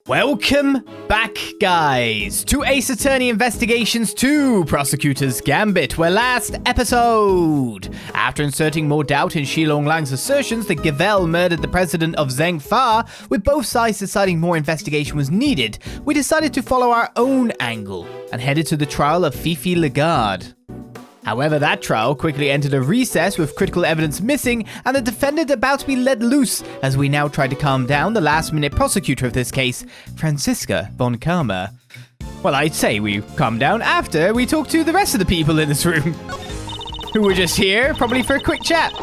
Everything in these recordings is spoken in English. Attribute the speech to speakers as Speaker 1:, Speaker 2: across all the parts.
Speaker 1: Welcome back, guys, to Ace Attorney Investigations 2, Prosecutors Gambit, where last episode, after inserting more doubt in Shilong Lang's assertions that Gavel murdered the president of Zheng Fa, with both sides deciding more investigation was needed, we decided to follow our own angle and headed to the trial of Fifi Laguarde. However, that trial quickly entered a recess with critical evidence missing and the defendant about to be let loose as we now tried to calm down the last-minute prosecutor of this case, Franziska von Karma. Well, I'd say we calmed down after we talked to the rest of the people in this room, who were just here, probably for a quick chat.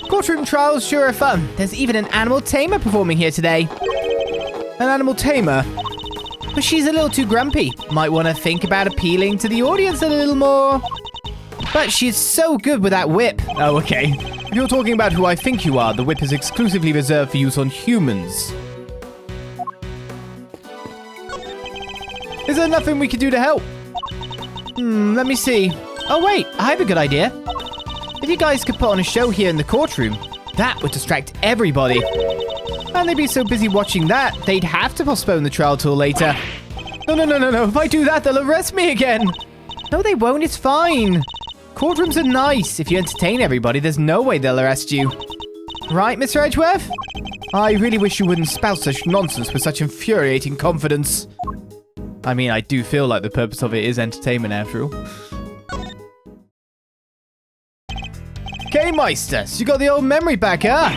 Speaker 1: Courtroom trials sure are fun. There's even an animal tamer performing here today. An animal tamer? But she's a little too grumpy. Might want to think about appealing to the audience a little more. But she's so good with that whip. Oh, okay. If you're talking about who I think you are, the whip is exclusively reserved for use on humans. Is there nothing we could do to help? Let me see. Oh, wait, I have a good idea. If you guys could put on a show here in the courtroom, that would distract everybody. And they'd be so busy watching that, they'd have to postpone the trial till later. No. If I do that, they'll arrest me again. No, they won't. It's fine. Courtrooms are nice. If you entertain everybody, there's no way they'll arrest you. Right, Mr. Edgeworth? I really wish you wouldn't spout such nonsense with such infuriating confidence. I mean, I do feel like the purpose of it is entertainment after all. Okay, Meister, so you got the old memory back, huh?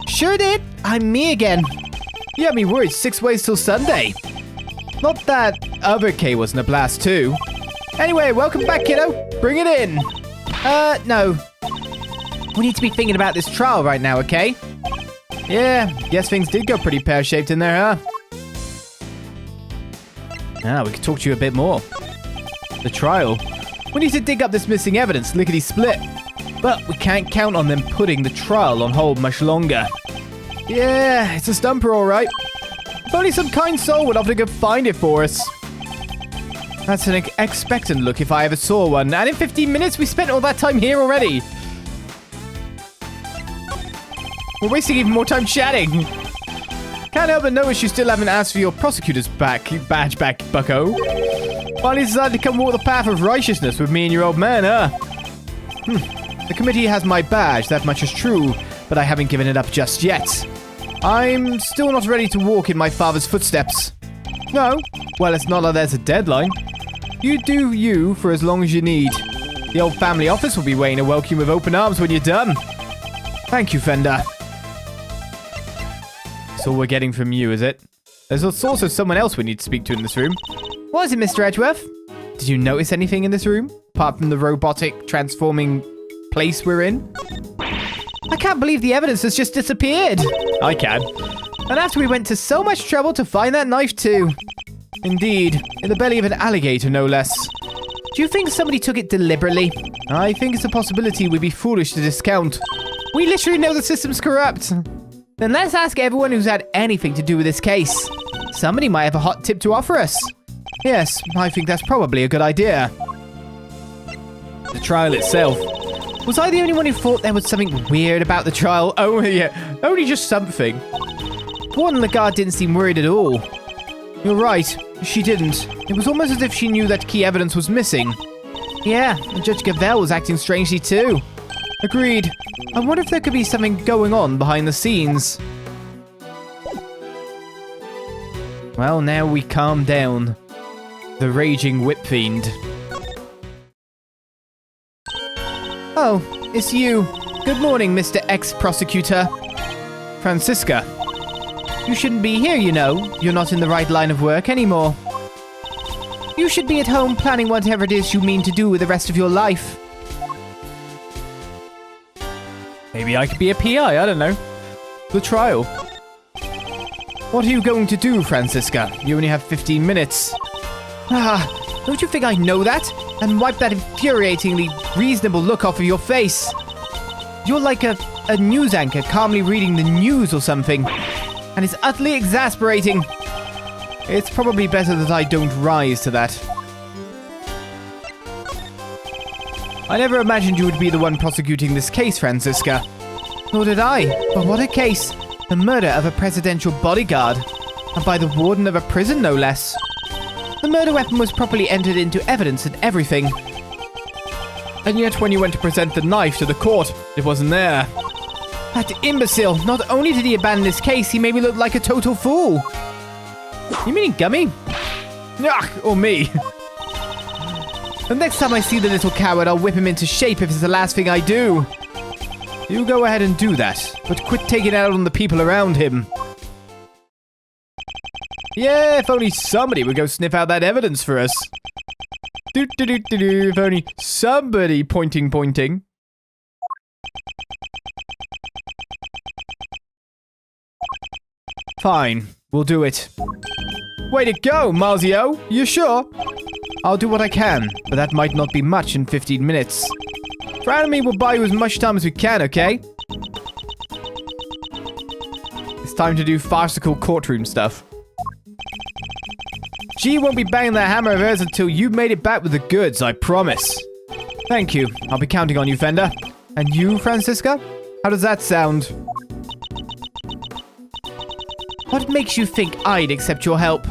Speaker 1: Sure did. I'm me again. You had me worried 6 ways till Sunday. Not that other K wasn't a blast too. Anyway, welcome back, kiddo. Bring it in. No. We need to be thinking about this trial right now, okay? Yeah, guess things did go pretty pear-shaped in there, huh? Now, we could talk to you a bit more. The trial? We need to dig up this missing evidence, lickety-split. But we can't count on them putting the trial on hold much longer. Yeah, it's a stumper, all right. If only some kind soul would offer to go find it for us. That's an expectant look if I ever saw one. And in 15 minutes, we spent all that time here already. We're wasting even more time chatting. Can't help but notice you still haven't asked for your prosecutor's badge back, bucko. Finally decided to come walk the path of righteousness with me and your old man, huh? The committee has my badge, that much is true, but I haven't given it up just yet. I'm still not ready to walk in my father's footsteps. No? Well, it's not like there's a deadline. You do you for as long as you need. The old family office will be waiting to welcome you with open arms when you're done. Thank you, Fender. That's all we're getting from you, is it? There's also someone else we need to speak to in this room. What is it, Mr. Edgeworth? Did you notice anything in this room? Apart from the robotic transforming place we're in? I can't believe the evidence has just disappeared. I can. And after we went to so much trouble to find that knife too. Indeed, in the belly of an alligator, no less. Do you think somebody took it deliberately? I think it's a possibility we'd be foolish to discount. We literally know the system's corrupt. Then let's ask everyone who's had anything to do with this case. Somebody might have a hot tip to offer us. Yes, I think that's probably a good idea. The trial itself. Was I the only one who thought there was something weird about the trial? Oh, yeah, only just something. Warden Laguarde didn't seem worried at all. You're right, she didn't. It was almost as if she knew that key evidence was missing. Yeah, and Judge Gavel was acting strangely too. Agreed. I wonder if there could be something going on behind the scenes. Well, now we calm down. The raging whip fiend. Oh, it's you. Good morning, Mr. Ex-Prosecutor. Franziska. You shouldn't be here, you know. You're not in the right line of work anymore. You should be at home planning whatever it is you mean to do with the rest of your life. Maybe I could be a PI, I don't know. The trial. What are you going to do, Franziska? You only have 15 minutes. Don't you think I know that? And wipe that infuriatingly reasonable look off of your face. You're like a news anchor calmly reading the news or something. And it's utterly exasperating. It's probably better that I don't rise to that. I never imagined you would be the one prosecuting this case, Franziska. Nor did I. But what a case. The murder of a presidential bodyguard. And by the warden of a prison, no less. The murder weapon was properly entered into evidence and everything. And yet when you went to present the knife to the court, it wasn't there. That imbecile, not only did he abandon his case, he made me look like a total fool. You meaning Gummy? Ugh, or me. The next time I see the little coward, I'll whip him into shape if it's the last thing I do. You go ahead and do that, but quit taking it out on the people around him. Yeah, if only somebody would go sniff out that evidence for us. Do-do-do-do-do, if only somebody pointing. Fine, we'll do it. Way to go, Marzio. You sure? I'll do what I can, but that might not be much in 15 minutes. Fran and me will buy you as much time as we can, okay? It's time to do farcical courtroom stuff. G won't be banging that hammer of hers until you've made it back with the goods, I promise. Thank you. I'll be counting on you, Fender. And you, Francisca? How does that sound? What makes you think I'd accept your help?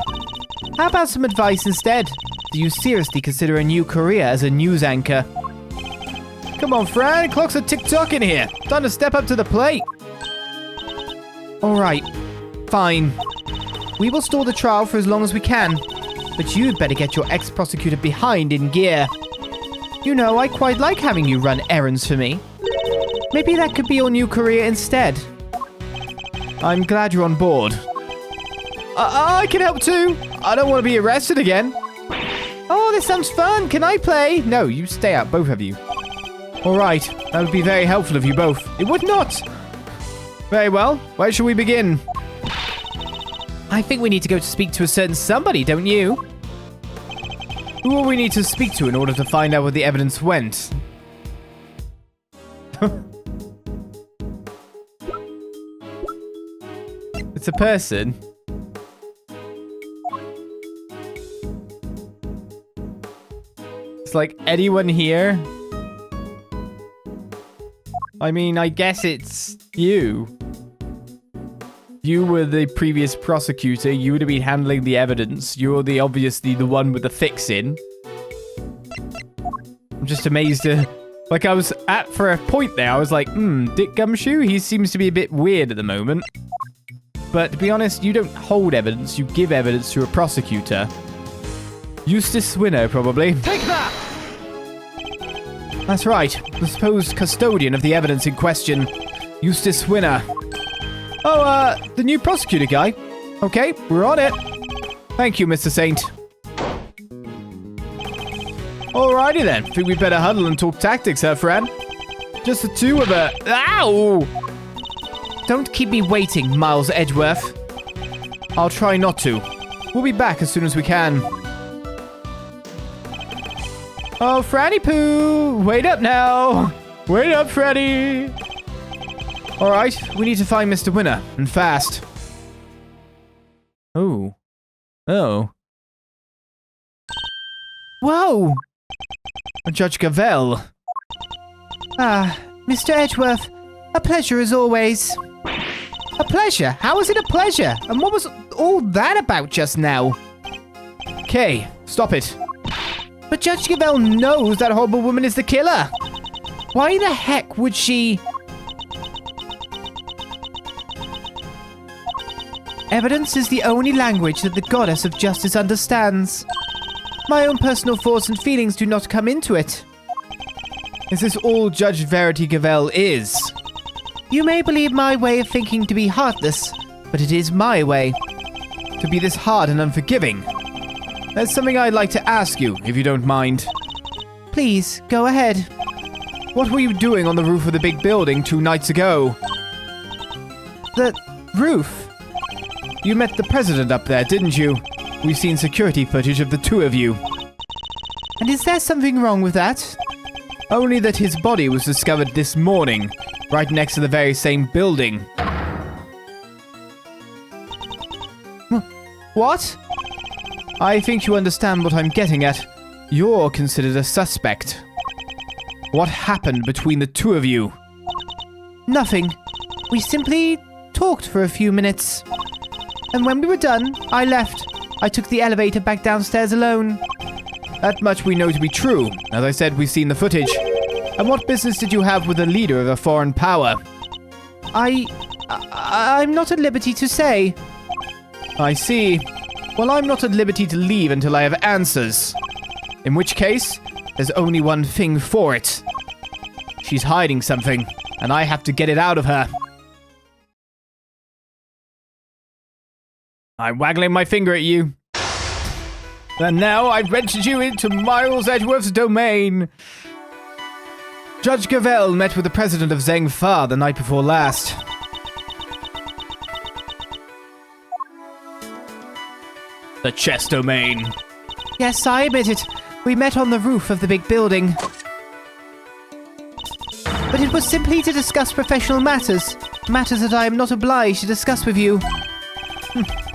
Speaker 1: How about some advice instead? Do you seriously consider a new career as a news anchor? Come on, Fran. Clocks are tick-tock in here. Time to step up to the plate. All right. Fine. We will stall the trial for as long as we can. But you'd better get your ex-prosecutor behind in gear. You know, I quite like having you run errands for me. Maybe that could be your new career instead. I'm glad you're on board. I can help too. I don't want to be arrested again. Oh, this sounds fun. Can I play? No, you stay out, both of you. All right. That would be very helpful of you both. It would not. Very well. Where shall we begin? I think we need to go to speak to a certain somebody, don't you? Who will we need to speak to in order to find out where the evidence went? It's a person. It's like anyone here. I mean, I guess it's you. You were the previous prosecutor. You would have been handling the evidence. You're obviously the one with the fix-in. I'm just amazed. Like I was for a point there, I was like, Dick Gumshoe? He seems to be a bit weird at the moment. But to be honest, you don't hold evidence. You give evidence to a prosecutor. Eustace Swinner, probably. Take that! That's right. The supposed custodian of the evidence in question. Eustace Swinner. Oh, the new prosecutor guy. Okay, we're on it. Thank you, Mr. Saint. Alrighty then. Think we better huddle and talk tactics, huh, Fran? Just the two of us. Ow! Don't keep me waiting, Miles Edgeworth. I'll try not to. We'll be back as soon as we can. Oh, Franny Poo! Wait up now! Wait up, Freddy! Alright, we need to find Mr. Winner, and fast. Oh. Whoa! Judge Gavel. Ah, Mr. Edgeworth, a pleasure as always. A pleasure? How is it a pleasure? And what was all that about just now? Okay, stop it. But Judge Gavel knows that horrible woman is the killer. Why the heck would she... Evidence is the only language that the goddess of justice understands. My own personal thoughts and feelings do not come into it. Is this all Judge Verity Gavèlle is? You may believe my way of thinking to be heartless, but it is my way. To be this hard and unforgiving. There's something I'd like to ask you, if you don't mind. Please, go ahead. What were you doing on the roof of the big building 2 nights ago? The roof? You met the president up there, didn't you? We've seen security footage of the 2 of you. And is there something wrong with that? Only that his body was discovered this morning, right next to the very same building. What? I think you understand what I'm getting at. You're considered a suspect. What happened between the 2 of you? Nothing. We simply talked for a few minutes. And when we were done, I left. I took the elevator back downstairs alone. That much we know to be true. As I said, we've seen the footage. And what business did you have with the leader of a foreign power? I'm not at liberty to say. I see. Well, I'm not at liberty to leave until I have answers. In which case, there's only one thing for it. She's hiding something, and I have to get it out of her. I'm waggling my finger at you. And now I've ventured you into Miles Edgeworth's domain. Judge Gavel met with the president of Zeng Fa the night before last. The chess domain. Yes, I admit it. We met on the roof of the big building. But it was simply to discuss professional matters. Matters that I am not obliged to discuss with you.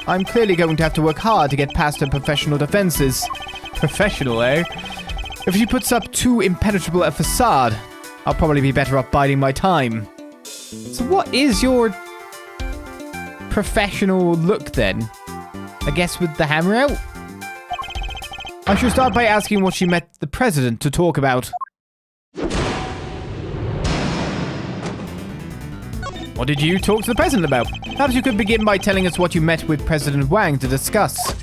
Speaker 1: I'm clearly going to have to work hard to get past her professional defenses. Professional, eh? If she puts up too impenetrable a facade, I'll probably be better off biding my time. So what is your professional look then? I guess with the hammer out? I should start by asking what she met the president to talk about. What did you talk to the president about? Perhaps you could begin by telling us what you met with President Wang to discuss.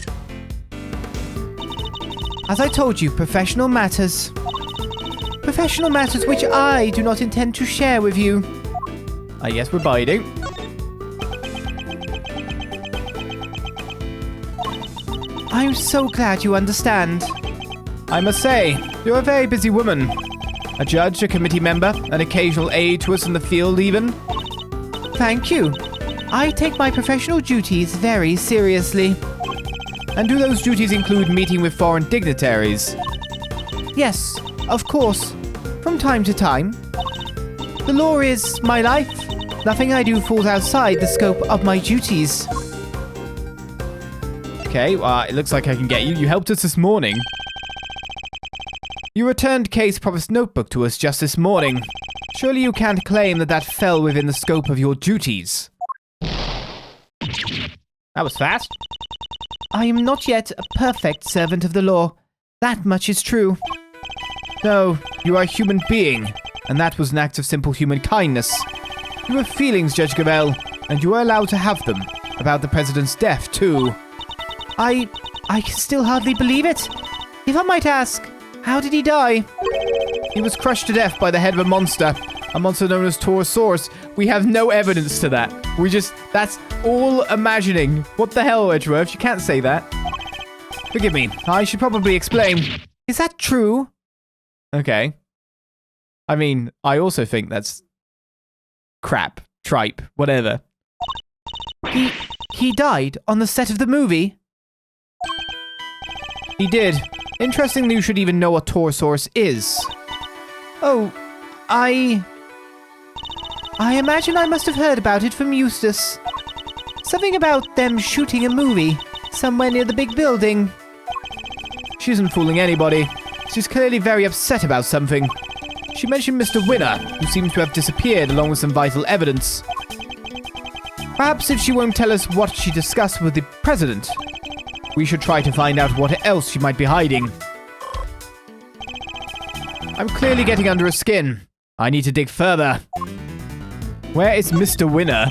Speaker 1: As I told you, professional matters. Professional matters which I do not intend to share with you. Yes, we're biding. I'm so glad you understand. I must say, you're a very busy woman. A judge, a committee member, an occasional aide to us in the field even. Thank you. I take my professional duties very seriously. And do those duties include meeting with foreign dignitaries? Yes, of course. From time to time. The law is my life. Nothing I do falls outside the scope of my duties. Okay, well, it looks like I can get you. You helped us this morning. You returned Kay's promised notebook to us just this morning. Surely you can't claim that that fell within the scope of your duties. That was fast. I am not yet a perfect servant of the law. That much is true. No, you are a human being, and that was an act of simple human kindness. You have feelings, Judge Gavel, and you are allowed to have them. About the president's death, too. I can still hardly believe it. If I might ask, how did he die? He was crushed to death by the head of a monster known as Taurosaurus. We have no evidence to that. That's all imagining. What the hell, Edgeworth? You can't say that. Forgive me. I should probably explain. Is that true? Okay. I mean, I also think that's crap, tripe, whatever. He died on the set of the movie? He did. Interestingly, you should even know what Taurosaurus is. Oh, I imagine I must have heard about it from Eustace. Something about them shooting a movie somewhere near the big building. She isn't fooling anybody. She's clearly very upset about something. She mentioned Mr. Winner, who seems to have disappeared along with some vital evidence. Perhaps if she won't tell us what she discussed with the president, we should try to find out what else she might be hiding. I'm clearly getting under her skin. I need to dig further. Where is Mr. Winner?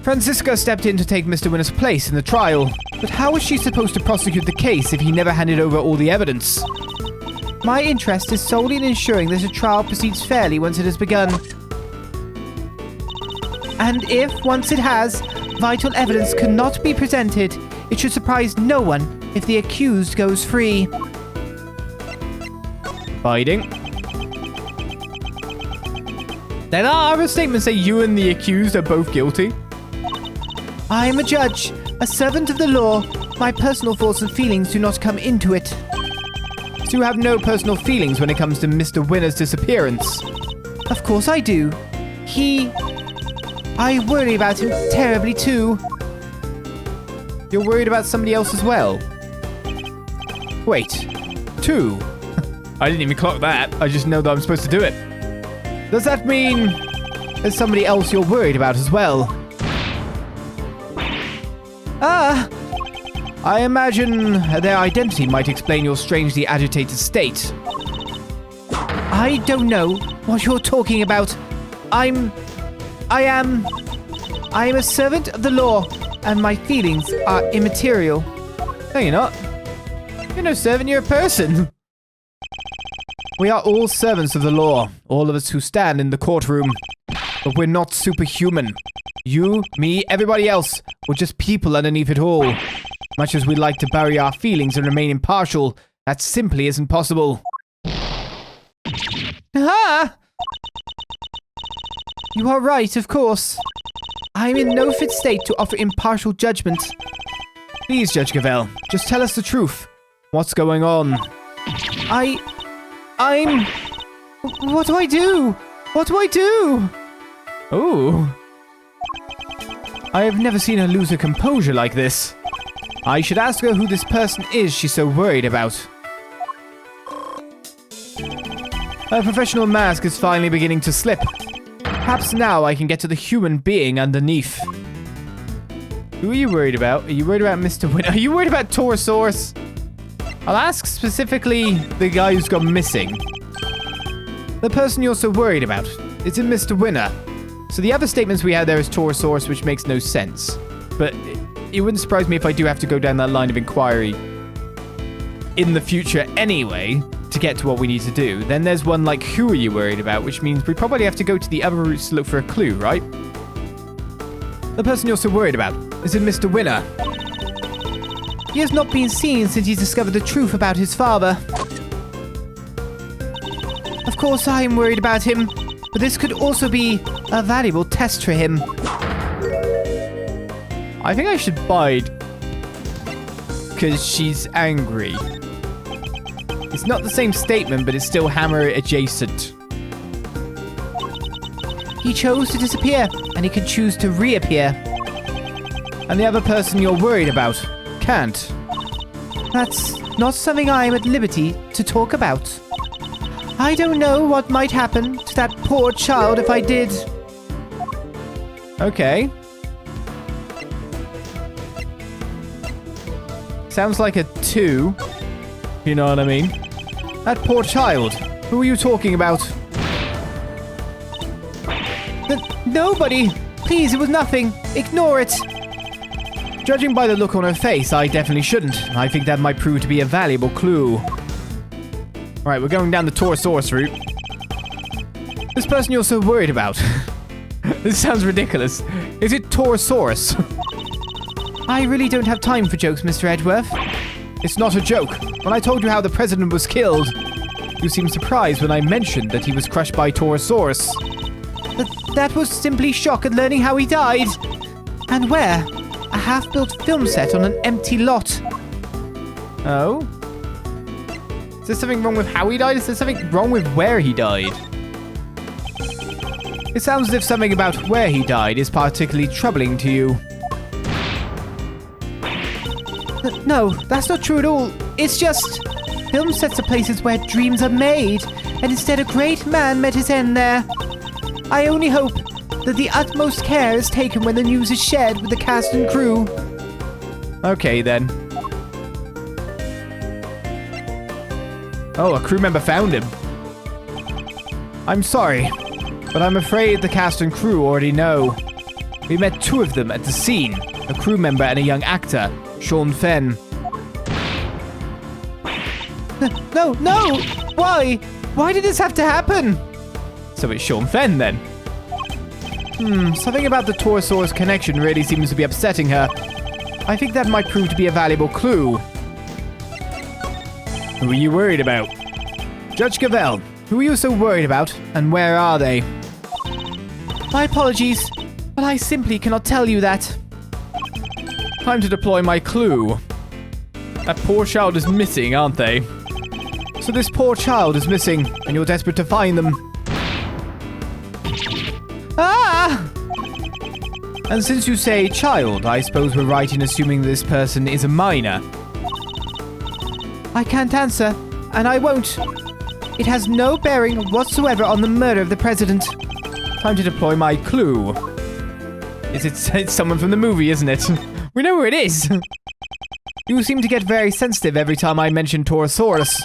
Speaker 1: Francisca stepped in to take Mr. Winner's place in the trial, but how was she supposed to prosecute the case if he never handed over all the evidence? My interest is solely in ensuring that a trial proceeds fairly once it has begun. And if, once it has, vital evidence cannot be presented, it should surprise no one if the accused goes free. Biding. Then our other statements say you and the accused are both guilty. I am a judge, a servant of the law. My personal thoughts and feelings do not come into it. So you have no personal feelings when it comes to Mr. Winner's disappearance? Of course I do. I worry about him terribly too. You're worried about somebody else as well? Wait, two? I didn't even clock that. I just know that I'm supposed to do it. Does that mean there's somebody else you're worried about as well? I imagine their identity might explain your strangely agitated state. I don't know what you're talking about. I am a servant of the law, and my feelings are immaterial. No, you're not. You're no servant, you're a person. We are all servants of the law, all of us who stand in the courtroom. But we're not superhuman. You, me, everybody else, we're just people underneath it all. Much as we'd like to bury our feelings and remain impartial, that simply isn't possible. Ah! You are right, of course. I am in no fit state to offer impartial judgment. Please, Judge Gavel, just tell us the truth. What's going on? I'm... What do I do? What do I do? Ooh. I have never seen her lose her composure like this. I should ask her who this person is she's so worried about. Her professional mask is finally beginning to slip. Perhaps now I can get to the human being underneath. Who are you worried about? Are you worried about Mr. Winner? Are you worried about Taurosaurus? I'll ask specifically the guy who's gone missing. The person you're so worried about. Is it Mr. Winner? So the other statements we had there is Taurosaurus, which makes no sense. But it wouldn't surprise me if I do have to go down that line of inquiry in the future anyway to get to what we need to do. Then there's one like, who are you worried about? Which means we probably have to go to the other routes to look for a clue, right? The person you're so worried about. Is it Mr. Winner? He has not been seen since he discovered the truth about his father. Of course I am worried about him, but this could also be a valuable test for him. I think I should bide because she's angry. It's not the same statement, but it's still hammer adjacent. He chose to disappear, and he can choose to reappear. And the other person you're worried about can't. That's not something I am at liberty to talk about. I don't know what might happen to that poor child if I did. Okay. Sounds like a 2. You know what I mean? That poor child. Who are you talking about? Nobody! Please, it was nothing. Ignore it. Judging by the look on her face, I definitely shouldn't. I think that might prove to be a valuable clue. Alright, we're going down the Taurosaurus route. This person you're so worried about. This sounds ridiculous. Is it Taurosaurus? I really don't have time for jokes, Mr. Edgeworth. It's not a joke. When I told you how the president was killed, you seemed surprised when I mentioned that he was crushed by Taurosaurus. That was simply shock at learning how he died. And where? A half-built film set on an empty lot. Oh? Is there something wrong with how he died? Is there something wrong with where he died? It sounds as if something about where he died is particularly troubling to you. No, that's not true at all. It's just... film sets are places where dreams are made, and instead a great man met his end there. I only hope that the utmost care is taken when the news is shared with the cast and crew. Okay, then. Oh, a crew member found him. I'm sorry, but I'm afraid the cast and crew already know. We met 2 of them at the scene, a crew member and a young actor, Sean Fenn. No! Why? Why did this have to happen? So it's Sean Fenn, then. Something about the Taurosaurus connection really seems to be upsetting her. I think that might prove to be a valuable clue. Who are you worried about? Judge Gavel, who are you so worried about, and where are they? My apologies, but I simply cannot tell you that. Time to deploy my clue. That poor child is missing, aren't they? So this poor child is missing, and you're desperate to find them. Ah! And since you say child, I suppose we're right in assuming this person is a minor. I can't answer, and I won't. It has no bearing whatsoever on the murder of the president. Time to deploy my clue. It's someone from the movie, isn't it? We know where it is. You seem to get very sensitive every time I mention Torosaurus.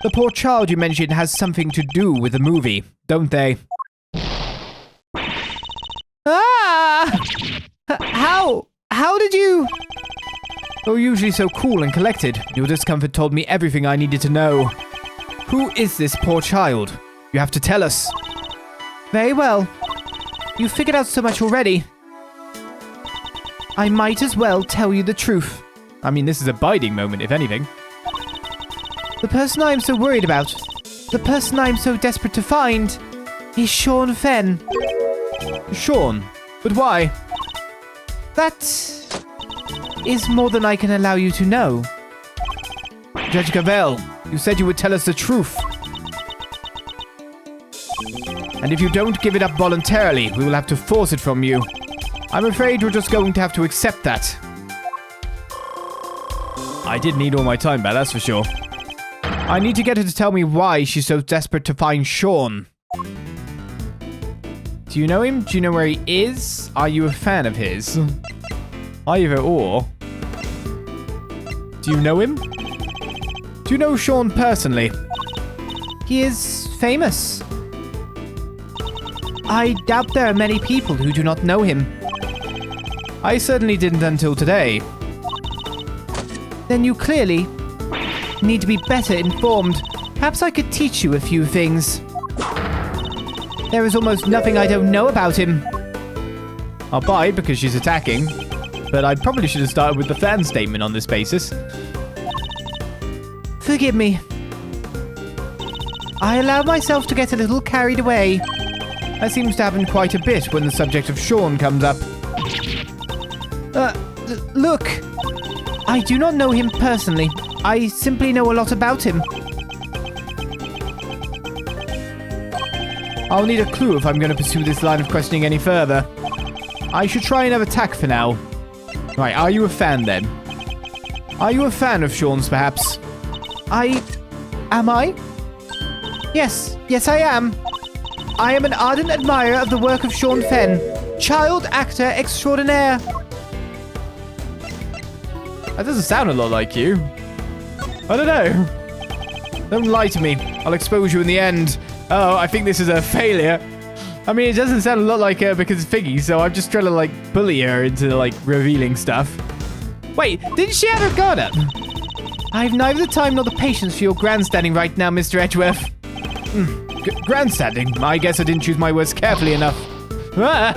Speaker 1: The poor child you mentioned has something to do with the movie, don't they? Ah! How did you... You're usually so cool and collected. Your discomfort told me everything I needed to know. Who is this poor child? You have to tell us. Very well. You figured out so much already. I might as well tell you the truth. I mean, this is a biding moment, if anything. The person I am so worried about, the person I am so desperate to find, is Sean Fenn. Sean? But why? That is more than I can allow you to know. Judge Gavel, you said you would tell us the truth. And if you don't give it up voluntarily, we will have to force it from you. I'm afraid we're just going to have to accept that. I did need all my time back, that's for sure. I need to get her to tell me why she's so desperate to find Sean. Do you know him? Do you know where he is? Are you a fan of his? Either or. Do you know him? Do you know Sean personally? He is famous. I doubt there are many people who do not know him. I certainly didn't until today. Then you clearly need to be better informed. Perhaps I could teach you a few things. There is almost nothing I don't know about him. I'll buy it because she's attacking, but I probably should have started with the fan statement on this basis. Forgive me. I allowed myself to get a little carried away. That seems to happen quite a bit when the subject of Sean comes up. Look. I do not know him personally. I simply know a lot about him. I'll need a clue if I'm going to pursue this line of questioning any further. I should try another tack for now. Right, are you a fan then? Are you a fan of Sean's, perhaps? Am I? Yes, I am. I am an ardent admirer of the work of Sean Fenn, child actor extraordinaire. That doesn't sound a lot like you. I don't know. Don't lie to me. I'll expose you in the end. Oh, I think this is a failure. I mean, it doesn't sound a lot like her because it's Figgy, so I'm just trying to, like, bully her into, like, revealing stuff. Wait, didn't she have her guard up? I have neither the time nor the patience for your grandstanding right now, Mr. Edgeworth. Grandstanding? I guess I didn't choose my words carefully enough. Ah!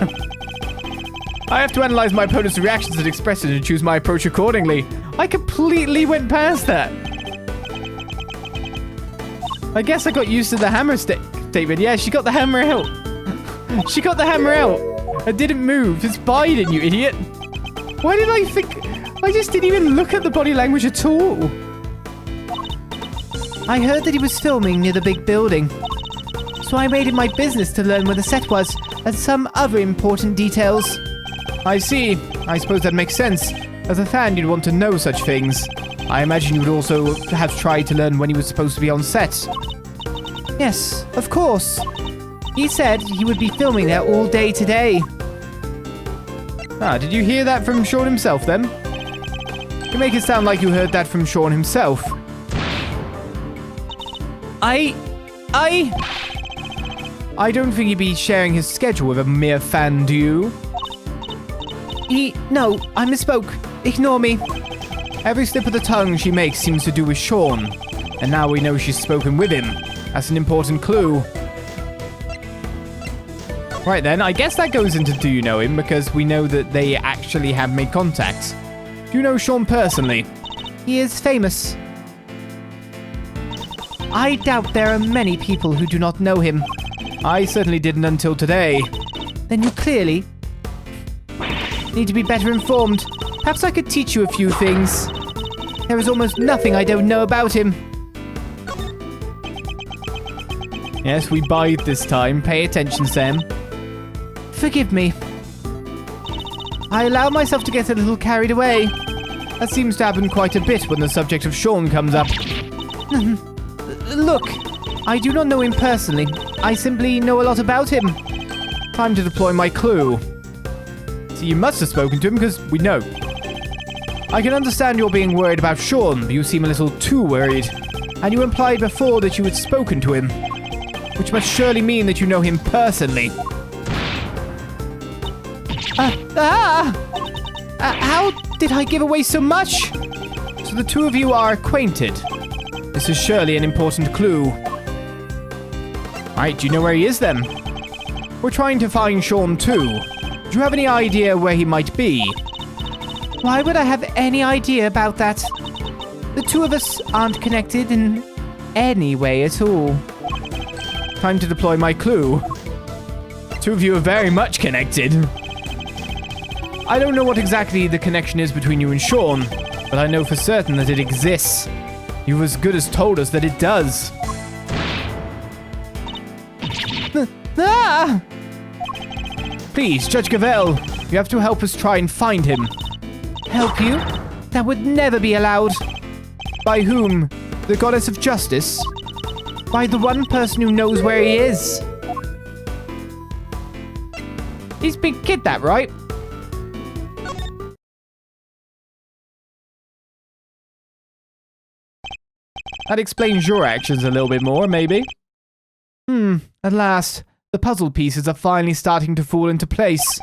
Speaker 1: I have to analyze my opponent's reactions and expressions and choose my approach accordingly. I completely went past that. I guess I got used to the hammer statement. Yeah, she got the hammer out. She got the hammer out. I didn't move. It's Biden, you idiot. Why did I think... I just didn't even look at the body language at all. I heard that he was filming near the big building. So I made it my business to learn where the set was and some other important details. I see. I suppose that makes sense. As a fan, you'd want to know such things. I imagine you would also have tried to learn when he was supposed to be on set. Yes, of course. He said he would be filming there all day today. Ah, did you hear that from Sean himself then? You make it sound like you heard that from Sean himself. I don't think he'd be sharing his schedule with a mere fan, do you? No, I misspoke. Ignore me. Every slip of the tongue she makes seems to do with Sean. And now we know she's spoken with him. That's an important clue. Right then, I guess that goes into do you know him, because we know that they actually have made contact. Do you know Sean personally? He is famous. I doubt there are many people who do not know him. I certainly didn't until today. Then you clearly need to be better informed. Perhaps I could teach you a few things. There is almost nothing I don't know about him. Yes, we bide this time. Pay attention, Sam. Forgive me. I allow myself to get a little carried away. That seems to happen quite a bit when the subject of Sean comes up. Look, I do not know him personally. I simply know a lot about him. Time to deploy my clue. So you must have spoken to him because we know. I can understand you're being worried about Sean, but you seem a little too worried. And you implied before that you had spoken to him, which must surely mean that you know him personally. How did I give away so much? So the two of you are acquainted. This is surely an important clue. Alright, do you know where he is then? We're trying to find Sean too. Do you have any idea where he might be? Why would I have any idea about that? The two of us aren't connected in any way at all. Time to deploy my clue. Two of you are very much connected. I don't know what exactly the connection is between you and Sean, but I know for certain that it exists. You've as good as told us that it does. Please, Judge Gavel, you have to help us try and find him. Help you? That would never be allowed. By whom? The goddess of justice? By the one person who knows where he is. He's been kidnapped, right? That explains your actions a little bit more, maybe. At last, the puzzle pieces are finally starting to fall into place.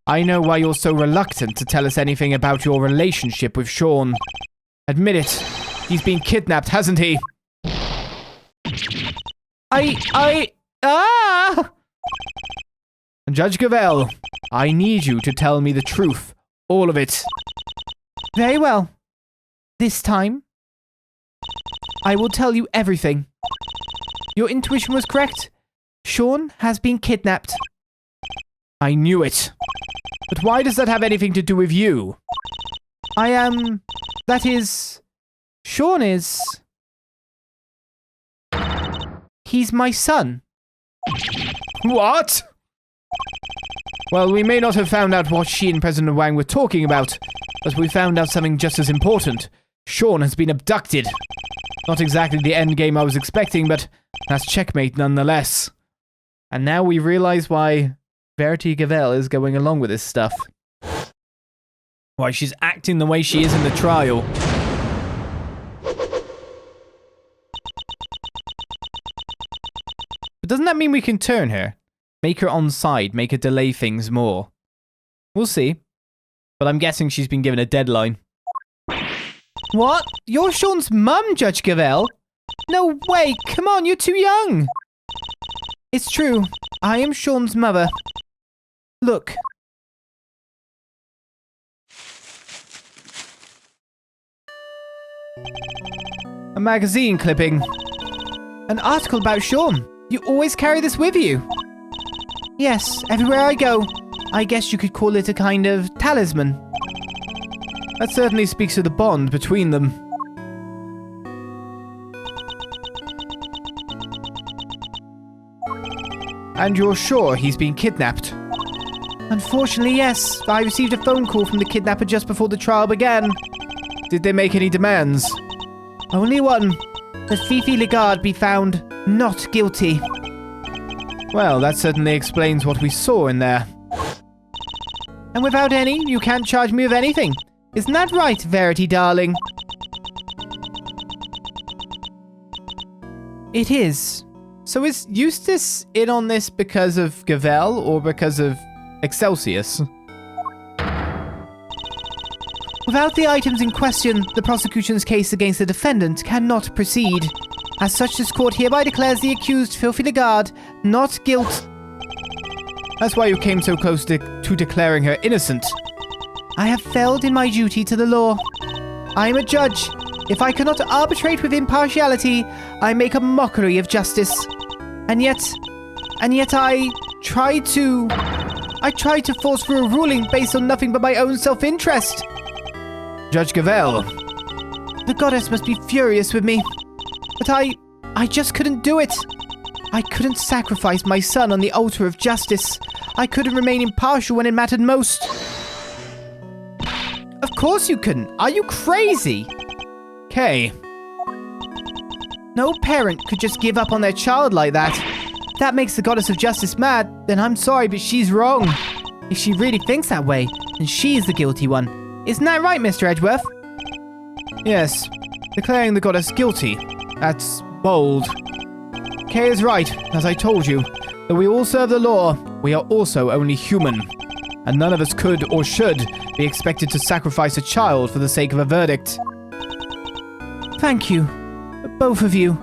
Speaker 1: I know why you're so reluctant to tell us anything about your relationship with Sean. Admit it, he's been kidnapped, hasn't he? Judge Gavel, I need you to tell me the truth. All of it. Very well. This time, I will tell you everything. Your intuition was correct. Sean has been kidnapped. I knew it. But why does that have anything to do with you? That is... Sean is... He's my son. What? Well, we may not have found out what she and President Wang were talking about, but we found out something just as important. Sean has been abducted. Not exactly the endgame I was expecting, but that's checkmate nonetheless. And now we realize why Verity Gavèlle is going along with this stuff. Why she's acting the way she is in the trial. But doesn't that mean we can turn her? Make her on side, make her delay things more. We'll see. But I'm guessing she's been given a deadline. What? You're Sean's mum, Judge Gavel? No way, come on, you're too young. It's true, I am Sean's mother. Look. A magazine clipping. An article about Sean. You always carry this with you. Yes, everywhere I go. I guess you could call it a kind of talisman. That certainly speaks to the bond between them. And you're sure he's been kidnapped? Unfortunately, yes. I received a phone call from the kidnapper just before the trial began. Did they make any demands? Only one. That Fifi Laguarde be found not guilty. Well, that certainly explains what we saw in there. And without any, you can't charge me with anything. Isn't that right, Verity, darling? It is. So is Eustace in on this because of Gavel or because of Excelsius? Without the items in question, the prosecution's case against the defendant cannot proceed. As such, this court hereby declares the accused, Filthy Laguarde, not guilty. That's why you came so close to declaring her innocent. I have failed in my duty to the law. I am a judge. If I cannot arbitrate with impartiality, I make a mockery of justice. And yet I tried to force through a ruling based on nothing but my own self-interest. Judge Gavel. The goddess must be furious with me. But I just couldn't do it. I couldn't sacrifice my son on the altar of justice. I couldn't remain impartial when it mattered most. Of course you couldn't. Are you crazy? Okay. No parent could just give up on their child like that. If that makes the goddess of justice mad, then I'm sorry, but she's wrong. If she really thinks that way, then she is the guilty one. Isn't that right, Mr. Edgeworth? Yes. Declaring the goddess guilty. That's bold. Kay is right, as I told you. Though we all serve the law, we are also only human. And none of us could or should be expected to sacrifice a child for the sake of a verdict. Thank you, both of you.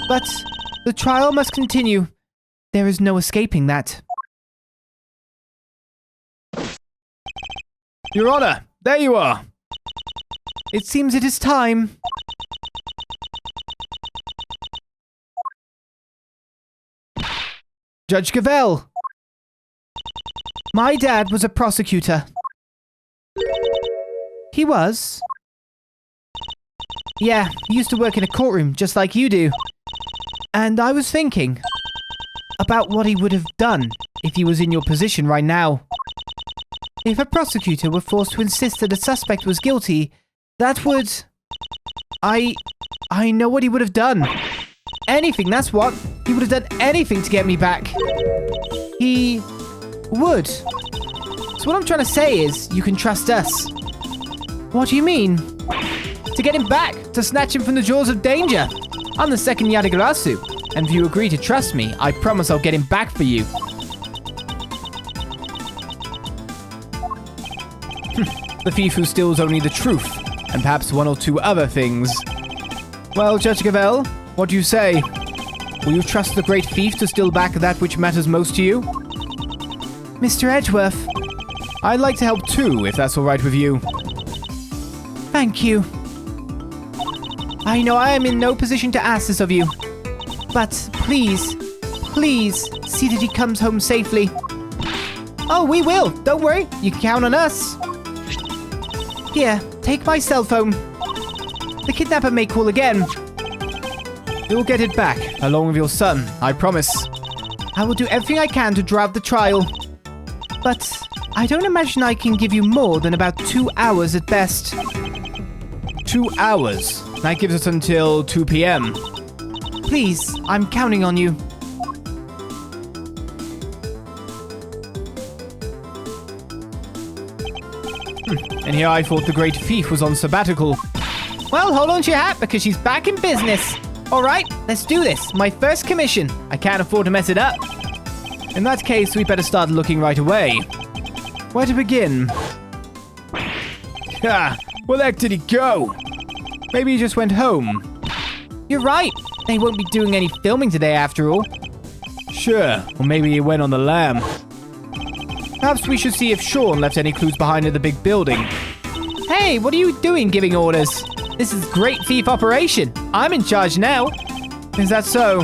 Speaker 1: But the trial must continue. There is no escaping that.
Speaker 2: Your Honor, there you are.
Speaker 1: It seems it is time. Judge Gavel. My dad was a prosecutor. He was? Yeah, he used to work in a courtroom just like you do. And I was thinking about what he would have done if he was in your position right now. If a prosecutor were forced to insist that a suspect was guilty, that would... I know what he would have done. Anything, that's what. He would have done anything to get me back. He would. So what I'm trying to say is, you can trust us. What do you mean? To get him back, to snatch him from the jaws of danger. I'm the second Yadagarasu, and if you agree to trust me, I promise I'll get him back for you. The thief who steals only the truth, and perhaps one or two other things. Well, Judge Gavel, what do you say? Will you trust the great thief to steal back that which matters most to you? Mr. Edgeworth, I'd like to help too, if that's all right with you. Thank you. I know I am in no position to ask this of you, but please, please see that he comes home safely. Oh, we will. Don't worry. You can count on us. Here, take my cell phone. The kidnapper may call again. You'll get it back, along with your son, I promise. I will do everything I can to draw out the trial. But I don't imagine I can give you more than about 2 hours at best.
Speaker 2: 2 hours? That gives us until 2 p.m.
Speaker 1: Please, I'm counting on you.
Speaker 2: And here I thought the great thief was on sabbatical.
Speaker 1: Well, hold on to your hat because she's back in business. All right, let's do this. My first commission. I can't afford to mess it up.
Speaker 2: In that case, we better start looking right away. Where to begin? Ha! Where the heck did he go? Maybe he just went home.
Speaker 1: You're right. They won't be doing any filming today after all.
Speaker 2: Sure, or maybe he went on the lam. Perhaps we should see if Sean left any clues behind in the big building.
Speaker 1: Hey, what are you doing giving orders? This is great thief operation. I'm in charge now.
Speaker 2: Is that so?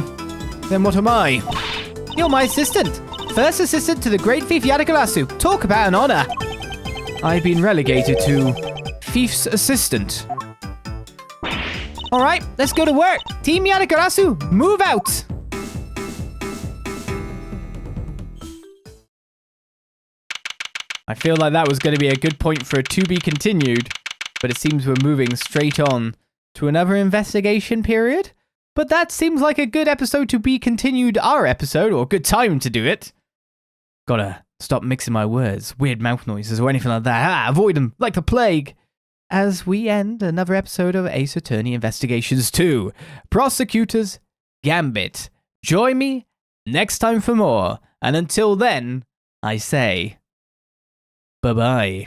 Speaker 2: Then what am I?
Speaker 1: You're my assistant. First assistant to the great thief Yadagarasu. Talk about an honor.
Speaker 2: I've been relegated to thief's assistant.
Speaker 1: All right, let's go to work. Team Yadagarasu, move out.
Speaker 2: I feel like that was going to be a good point for a to be continued, but it seems we're moving straight on to another investigation period. But that seems like a good episode to be continued our episode, or a good time to do it. Gotta stop mixing my words, weird mouth noises or anything like that. Avoid them like the plague. As we end another episode of Ace Attorney Investigations 2, Prosecutors Gambit. Join me next time for more, and until then, I say... bye-bye.